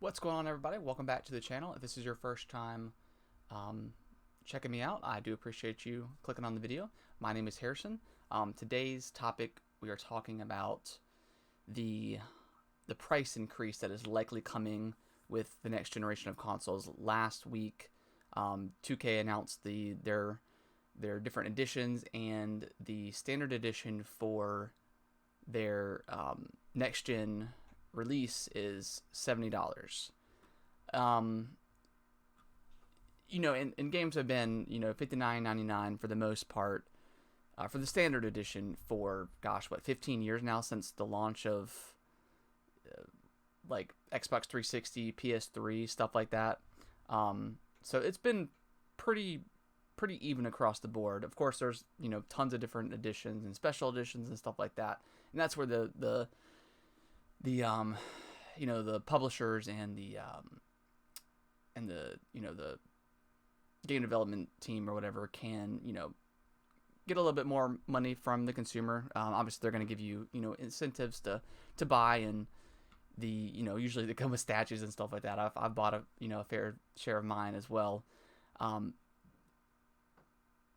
What's going on, everybody? Welcome back to the channel. If this is your first time um, checking me out, I do appreciate you clicking on the video. My name is Harrison. Today's topic, we are talking about the price increase that is likely coming with the next generation of consoles. Last week, 2K announced their different editions, and the standard edition for their next gen release is $70. Um, and games have been $59.99 for the most part for the standard edition for 15 years now since the launch of like Xbox 360, PS3, stuff like that. So it's been pretty even across the board. Of course, there's tons of different editions and special editions and stuff like that, and that's where the publishers and the game development team or whatever can get a little bit more money from the consumer. Obviously, they're going to give you incentives to buy, and usually they come with statues and stuff like that. I've bought a fair share of mine as well.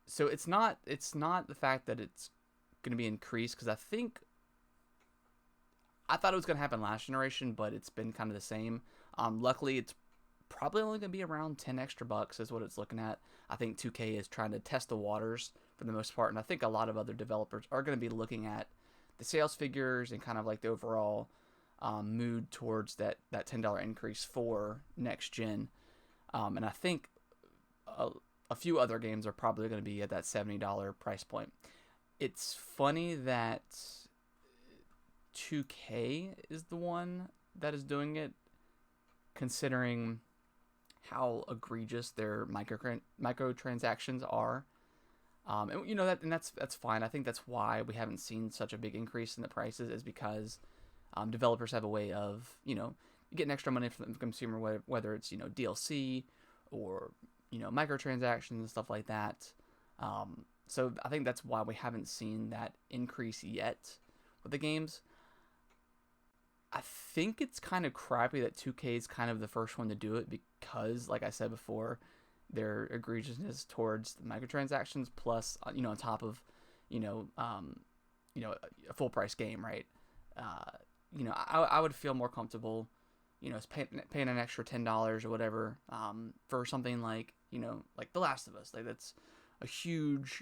So it's not the fact that it's going to be increased, because I thought it was going to happen last generation, but it's been kind of the same. Luckily, it's probably only going to be around 10 extra bucks is what it's looking at. I think 2K is trying to test the waters for the most part, and I think a lot of other developers are going to be looking at the sales figures and kind of like the overall mood towards that $10 increase for next gen. And I think a few other games are probably going to be at that $70 price point. It's funny that 2K is the one that is doing it, considering how egregious their microtransactions are. That's fine. I think that's why we haven't seen such a big increase in the prices, is because developers have a way of getting extra money from the consumer, whether it's DLC or microtransactions and stuff like that. So I think that's why we haven't seen that increase yet with the games. I think it's kind of crappy that 2K is kind of the first one to do it, because, like I said before, their egregiousness towards the microtransactions, plus on top of a full price game, right? I would feel more comfortable paying an extra $10 or whatever for something like like The Last of Us. Like, that's a huge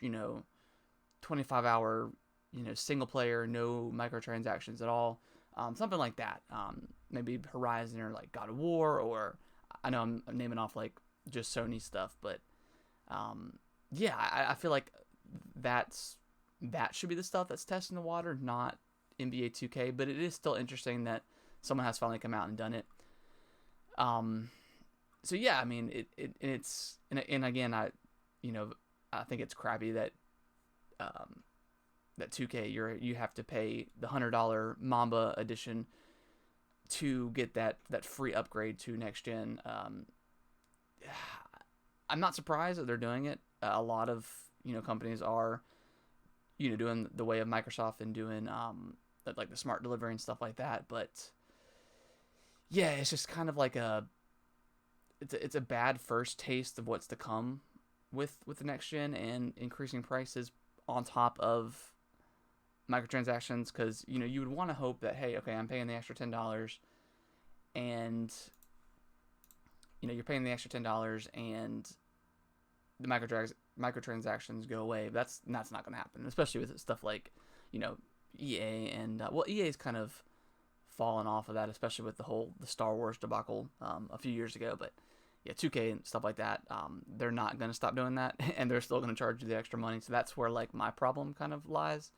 25-hour single player, no microtransactions at all. Something like that. Maybe Horizon or like God of War, or I know I'm naming off like just Sony stuff, but yeah, I feel like that should be the stuff that's testing the water, not NBA 2K. But it is still interesting that someone has finally come out and done it. So yeah, I mean it's and again I think it's crappy that that 2K you have to pay the $100 Mamba edition to get that free upgrade to next gen. I'm not surprised that they're doing it. A lot of companies are doing the way of Microsoft and doing like the smart delivery and stuff like that. But yeah, it's just kind of like it's a bad first taste of what's to come with the next gen and increasing prices on top of microtransactions, because you would want to hope that, hey, okay, I'm paying the extra $10, and you're paying the extra $10 and the microtransactions go away. That's not going to happen, especially with stuff like EA and EA's kind of fallen off of that, especially with the Star Wars debacle a few years ago. But yeah, 2K and stuff like that, they're not going to stop doing that, and they're still going to charge you the extra money. So that's where like my problem kind of lies.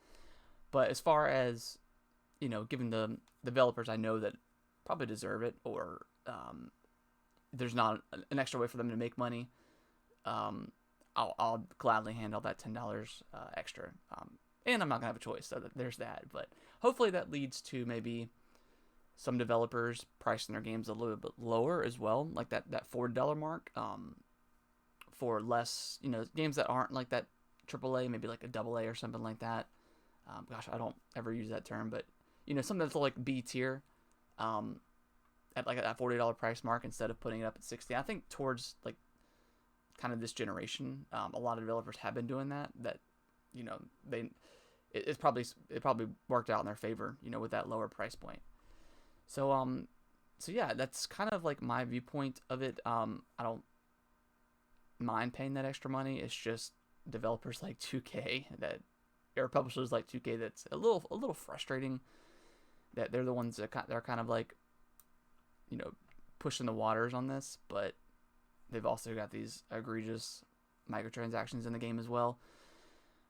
But as far as giving the developers, I know that probably deserve it, or there's not an extra way for them to make money, I'll gladly handle that $10 extra. And I'm not gonna have a choice, so there's that. But hopefully that leads to maybe some developers pricing their games a little bit lower as well, like that $40 mark, for less games that aren't like that AAA, maybe like a AA or something like that. I don't ever use that term, but something that's like B tier. at like that $40 price mark instead of putting it up at 60. I think towards like kind of this generation, a lot of developers have been doing that. That you know it probably worked out in their favor, with that lower price point. So yeah, that's kind of like my viewpoint of it. I don't mind paying that extra money. It's just developers like 2K or publishers like 2K that's a little frustrating. That they're the ones that they're kind of like, pushing the waters on this, but they've also got these egregious microtransactions in the game as well.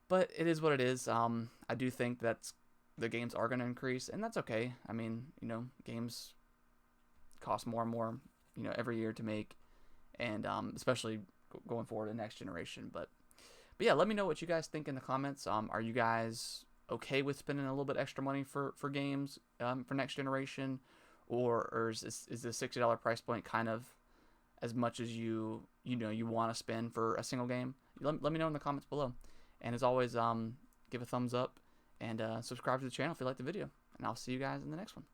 But it is what it is. I do think that the games are going to increase, and that's okay. I mean, games cost more and more, every year to make, and especially going forward in next generation. But yeah, let me know what you guys think in the comments. Are you guys okay with spending a little bit extra money for games for next generation, or is the $60 price point kind of as much as you want to spend for a single game? Let me know in the comments below. And as always, give a thumbs up and subscribe to the channel if you like the video. And I'll see you guys in the next one.